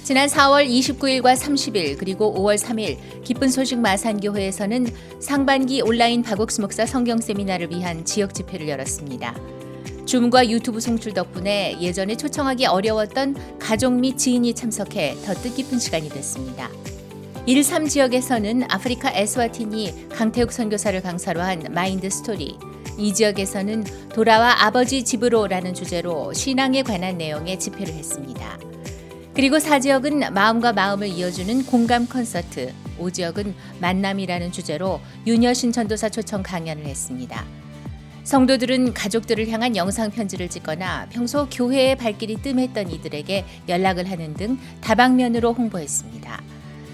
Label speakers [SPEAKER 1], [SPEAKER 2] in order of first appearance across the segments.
[SPEAKER 1] 지난 4월 29일과 30일 그리고 5월 3일 기쁜 소식 마산교회에서는 상반기 온라인 박옥수 목사 성경 세미나를 위한 지역 집회를 열었습니다. 줌과 유튜브 송출 덕분에 예전에 초청하기 어려웠던 가족 및 지인이 참석해 더 뜻깊은 시간이 됐습니다. 1.3 지역에서는 아프리카 에스와티니 강태욱 선교사를 강사로 한 마인드 스토리, 이 지역에서는 돌아와 아버지 집으로라는 주제로 신앙에 관한 내용의 집회를 했습니다. 그리고 4지역은 마음과 마음을 이어주는 공감 콘서트, 5지역은 만남이라는 주제로 윤여신 전도사 초청 강연을 했습니다. 성도들은 가족들을 향한 영상 편지를 찍거나 평소 교회의 발길이 뜸했던 이들에게 연락을 하는 등 다방면으로 홍보했습니다.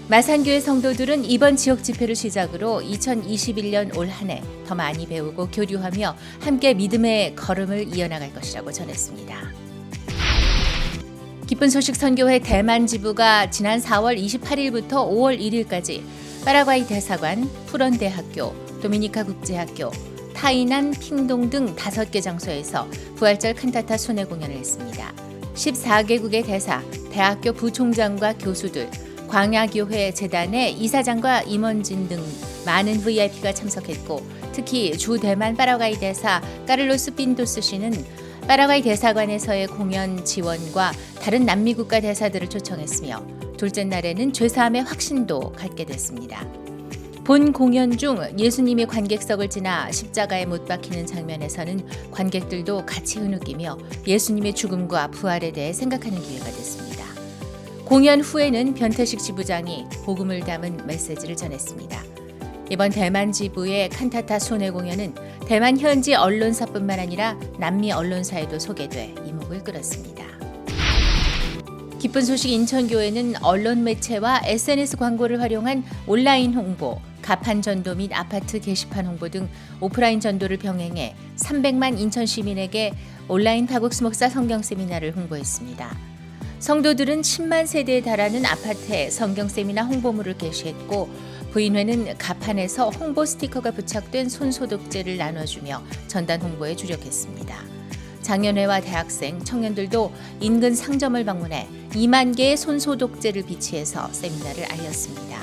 [SPEAKER 1] 마산교회 성도들은 이번 지역 집회를 시작으로 2021년 올 한 해 더 많이 배우고 교류하며 함께 믿음의 걸음을 이어나갈 것이라고 전했습니다. 기쁜 소식 선교회 대만 지부가 지난 4월 28일부터 5월 1일까지 파라과이 대사관, 푸런대학교, 도미니카 국제학교, 타이난, 핑동 등 5개 장소에서 부활절 칸타타 순회 공연을 했습니다. 14개국의 대사, 대학교 부총장과 교수들, 광야교회 재단의 이사장과 임원진 등 많은 VIP가 참석했고, 특히 주 대만 파라과이 대사 까를로스 핀도스 씨는 파라과이 대사관에서의 공연 지원과 다른 남미 국가 대사들을 초청했으며 둘째 날에는 죄사함의 확신도 갖게 됐습니다. 본 공연 중 예수님이 관객석을 지나 십자가에 못 박히는 장면에서는 관객들도 같이 흐느끼며 예수님의 죽음과 부활에 대해 생각하는 기회가 됐습니다. 공연 후에는 변태식 지부장이 복음을 담은 메시지를 전했습니다. 이번 대만 지부의 칸타타 순회 공연은 대만 현지 언론사뿐만 아니라 남미 언론사에도 소개돼 이목을 끌었습니다. 기쁜 소식 인천교회는 언론 매체와 SNS 광고를 활용한 온라인 홍보, 가판 전도 및 아파트 게시판 홍보 등 오프라인 전도를 병행해 300만 인천 시민에게 온라인 박옥수 목사 성경 세미나를 홍보했습니다. 성도들은 10만 세대에 달하는 아파트에 성경 세미나 홍보물을 게시했고, 부인회는 가판에서 홍보 스티커가 부착된 손소독제를 나눠주며 전단 홍보에 주력했습니다. 장년회와 대학생, 청년들도 인근 상점을 방문해 2만 개의 손소독제를 비치해서 세미나를 알렸습니다.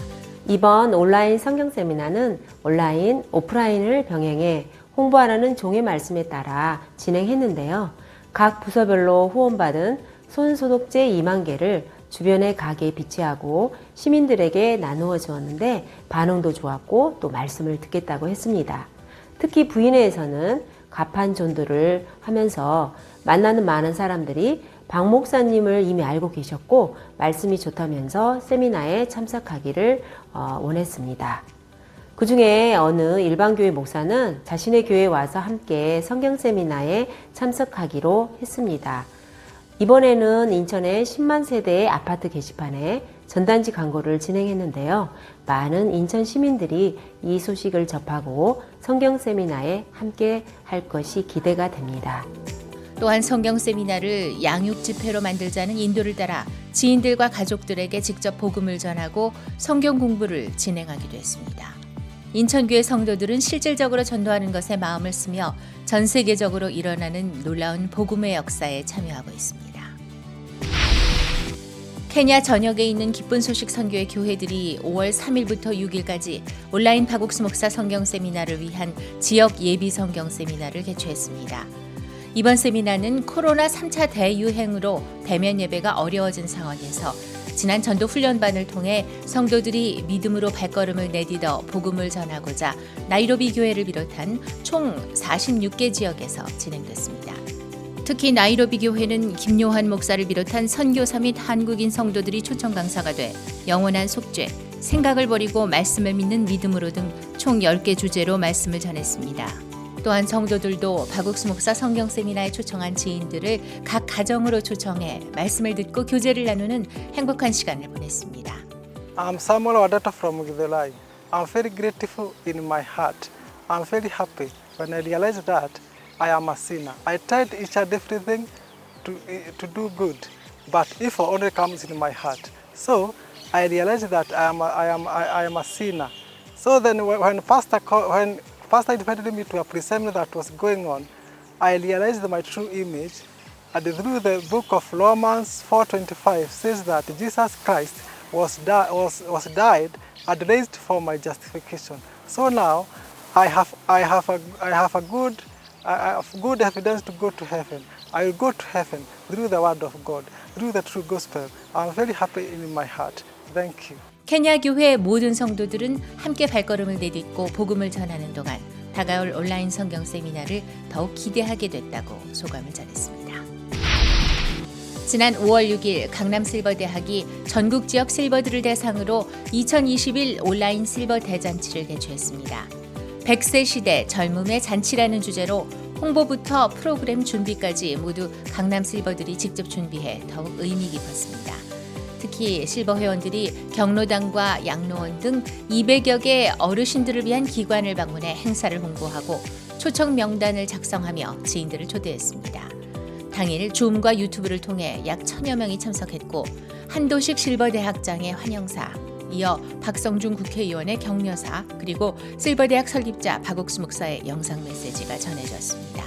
[SPEAKER 2] 이번 온라인 성경 세미나는 온라인, 오프라인을 병행해 홍보하라는 종의 말씀에 따라 진행했는데요. 각 부서별로 후원받은 손소독제 2만 개를 주변의 가게에 비치하고 시민들에게 나누어 주었는데 반응도 좋았고 또 말씀을 듣겠다고 했습니다. 특히 부인회에서는 가판 전도를 하면서 만나는 많은 사람들이 박 목사님을 이미 알고 계셨고 말씀이 좋다면서 세미나에 참석하기를 원했습니다. 그 중에 어느 일반교회 목사는 자신의 교회에 와서 함께 성경 세미나에 참석하기로 했습니다. 이번에는 인천의 10만 세대의 아파트 게시판에 전단지 광고를 진행했는데요. 많은 인천 시민들이 이 소식을 접하고 성경 세미나에 함께 할 것이 기대가 됩니다.
[SPEAKER 1] 또한 성경 세미나를 양육 집회로 만들자는 인도를 따라 지인들과 가족들에게 직접 복음을 전하고 성경 공부를 진행하기도 했습니다. 인천교회 성도들은 실질적으로 전도하는 것에 마음을 쓰며 전 세계적으로 일어나는 놀라운 복음의 역사에 참여하고 있습니다. 케냐 전역에 있는 기쁜 소식 선교회 교회들이 5월 3일부터 6일까지 온라인 박옥수 목사 성경 세미나를 위한 지역 예비 성경 세미나를 개최했습니다. 이번 세미나는 코로나 3차 대유행으로 대면 예배가 어려워진 상황에서 지난 전도 훈련반을 통해 성도들이 믿음으로 발걸음을 내딛어 복음을 전하고자 나이로비 교회를 비롯한 총 46개 지역에서 진행됐습니다. 특히 나이로비 교회는 김요한 목사를 비롯한 선교사 및 한국인 성도들이 초청 강사가 돼 영원한 속죄, 생각을 버리고 말씀을 믿는 믿음으로 등 총 10개 주제로 말씀을 전했습니다. 또한 성도들도 박옥수 목사 성경 세미나에 초청한 지인들을 각 가정으로 초청해 말씀을 듣고 교제를 나누는 행복한 시간을 보냈습니다.
[SPEAKER 3] I'm Samuel Wadata from Githelai. I'm very grateful in my heart. I'm very happy when I realized that I am a sinner. I tried each and everything to do good, but evil only comes in my heart. So I realized that I am a sinner. So then when Pastor invited me to a present that was going on, I realized my true image and through the book of Romans 4:25 says that Jesus Christ was died and raised for my justification. So now I have good evidence to go to heaven. I will go to heaven through the word of God, through the true gospel. I'm very happy in my heart. Thank you.
[SPEAKER 1] 케냐 교회 모든 성도들은 함께 발걸음을 내딛고 복음을 전하는 동안 다가올 온라인 성경 세미나를 더욱 기대하게 됐다고 소감을 전했습니다. 지난 5월 6일 강남실버대학이 전국 지역 실버들을 대상으로 2021 온라인 실버 대잔치를 개최했습니다. 100세 시대 젊음의 잔치라는 주제로 홍보부터 프로그램 준비까지 모두 강남 실버들이 직접 준비해 더욱 의미 깊었습니다. 특히 실버 회원들이 경로당과 양로원 등 200여 개 어르신들을 위한 기관을 방문해 행사를 홍보하고 초청 명단을 작성하며 지인들을 초대했습니다. 당일 줌과 유튜브를 통해 약 1000여 명이 참석했고 한도식 실버대학장의 환영사, 이어 박성중 국회의원의 격려사, 그리고 실버대학 설립자 박옥수 목사의 영상 메시지가 전해졌습니다.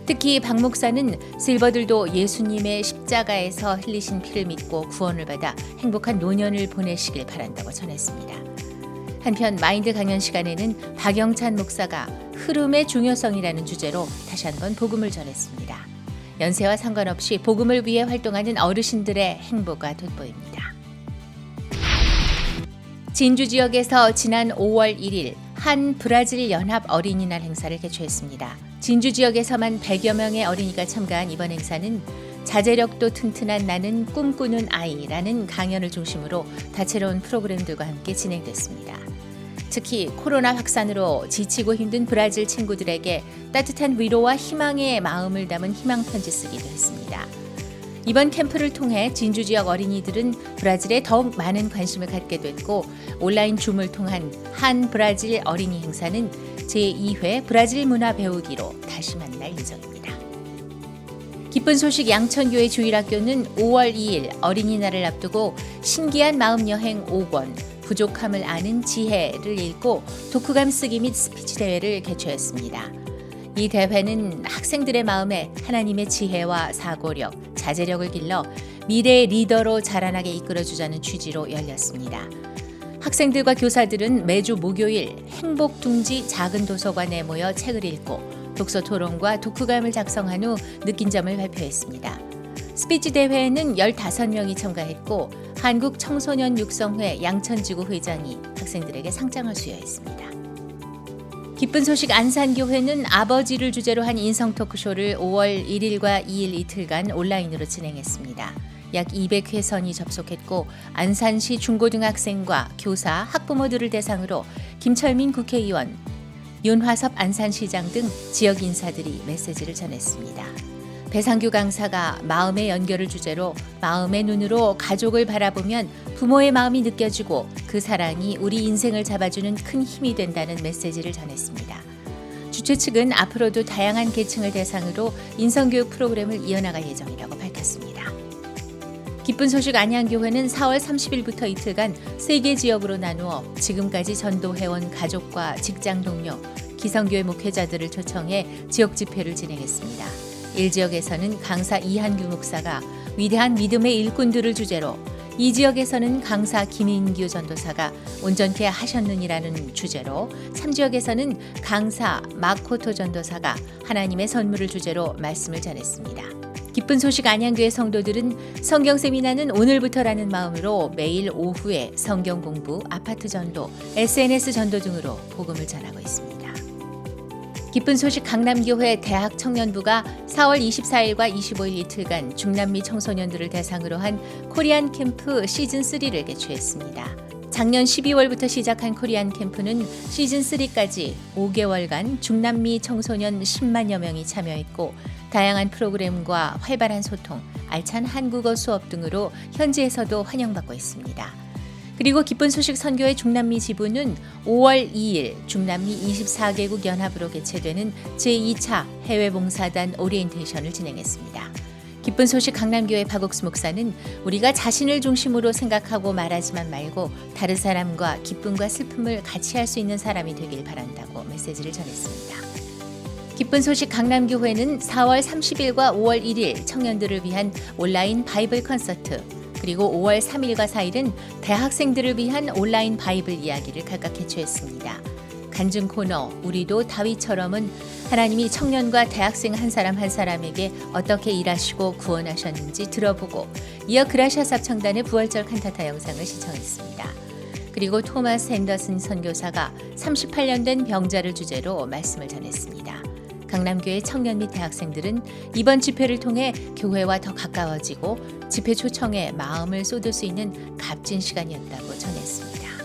[SPEAKER 1] 특히 박 목사는 실버들도 예수님의 십자가에서 흘리신 피를 믿고 구원을 받아 행복한 노년을 보내시길 바란다고 전했습니다. 한편 마인드 강연 시간에는 박영찬 목사가 흐름의 중요성이라는 주제로 다시 한번 복음을 전했습니다. 연세와 상관없이 복음을 위해 활동하는 어르신들의 행보가 돋보입니다. 진주 지역에서 지난 5월 1일 한 브라질 연합 어린이날 행사를 개최했습니다. 진주 지역에서만 100여 명의 어린이가 참가한 이번 행사는 자제력도 튼튼한 나는 꿈꾸는 아이라는 강연을 중심으로 다채로운 프로그램들과 함께 진행됐습니다. 특히 코로나 확산으로 지치고 힘든 브라질 친구들에게 따뜻한 위로와 희망의 마음을 담은 희망 편지 쓰기도 했습니다. 이번 캠프를 통해 진주 지역 어린이들은 브라질에 더욱 많은 관심을 갖게 됐고 온라인 줌을 통한 한 브라질 어린이 행사는 제2회 브라질 문화 배우기로 다시 만날 예정입니다. 기쁜 소식 양천교회 주일학교는 5월 2일 어린이날을 앞두고 신기한 마음여행 5권 부족함을 아는 지혜를 읽고 독후감 쓰기 및 스피치 대회를 개최했습니다. 이 대회는 학생들의 마음에 하나님의 지혜와 사고력, 자제력을 길러 미래의 리더로 자라나게 이끌어주자는 취지로 열렸습니다. 학생들과 교사들은 매주 목요일 행복둥지 작은 도서관에 모여 책을 읽고 독서 토론과 독후감을 작성한 후 느낀 점을 발표했습니다. 스피치 대회에는 15명이 참가했고 한국 청소년 육성회 양천지구 회장이 학생들에게 상장을 수여했습니다. 기쁜 소식 안산교회는 아버지를 주제로 한 인성 토크쇼를 5월 1일과 2일 이틀간 온라인으로 진행했습니다. 약 200회선이 접속했고 안산시 중고등학생과 교사, 학부모들을 대상으로 김철민 국회의원, 윤화섭 안산시장 등 지역 인사들이 메시지를 전했습니다. 배상규 강사가 마음의 연결을 주제로 마음의 눈으로 가족을 바라보면 부모의 마음이 느껴지고 그 사랑이 우리 인생을 잡아주는 큰 힘이 된다는 메시지를 전했습니다. 주최 측은 앞으로도 다양한 계층을 대상으로 인성교육 프로그램을 이어나갈 예정이라고 밝혔습니다. 기쁜 소식 안양교회는 4월 30일부터 이틀간 3개 지역으로 나누어 지금까지 전도회원 가족과 직장 동료, 기성교회 목회자들을 초청해 지역 집회를 진행했습니다. 1지역에서는 강사 이한규 목사가 위대한 믿음의 일꾼들을 주제로, 2지역에서는 강사 김인규 전도사가 온전케 하셨느니라는 주제로, 3지역에서는 강사 마코토 전도사가 하나님의 선물을 주제로 말씀을 전했습니다. 기쁜 소식 안양교회 성도들은 성경 세미나는 오늘부터라는 마음으로 매일 오후에 성경 공부, 아파트 전도, SNS 전도 등으로 복음을 전하고 있습니다. 기쁜 소식 강남교회 대학 청년부가 4월 24일과 25일 이틀간 중남미 청소년들을 대상으로 한 코리안 캠프 시즌3를 개최했습니다. 작년 12월부터 시작한 코리안 캠프는 시즌3까지 5개월간 중남미 청소년 10만여 명이 참여했고 다양한 프로그램과 활발한 소통, 알찬 한국어 수업 등으로 현지에서도 환영받고 있습니다. 그리고 기쁜 소식 선교회 중남미 지부는 5월 2일 중남미 24개국 연합으로 개최되는 제2차 해외봉사단 오리엔테이션을 진행했습니다. 기쁜 소식 강남교회 박옥수 목사는 우리가 자신을 중심으로 생각하고 말하지만 말고 다른 사람과 기쁨과 슬픔을 같이 할 수 있는 사람이 되길 바란다고 메시지를 전했습니다. 기쁜 소식 강남교회는 4월 30일과 5월 1일 청년들을 위한 온라인 바이블 콘서트, 그리고 5월 3일과 4일은 대학생들을 위한 온라인 바이블 이야기를 각각 개최했습니다. 간증 코너 우리도 다윗처럼은 하나님이 청년과 대학생 한 사람 한 사람에게 어떻게 일하시고 구원하셨는지 들어보고, 이어 그라시아 삽청단의 부활절 칸타타 영상을 시청했습니다. 그리고 토마스 핸더슨 선교사가 38년 된 병자를 주제로 말씀을 전했습니다. 강남교회 청년 및 대학생들은 이번 집회를 통해 교회와 더 가까워지고 집회 초청에 마음을 쏟을 수 있는 값진 시간이었다고 전했습니다.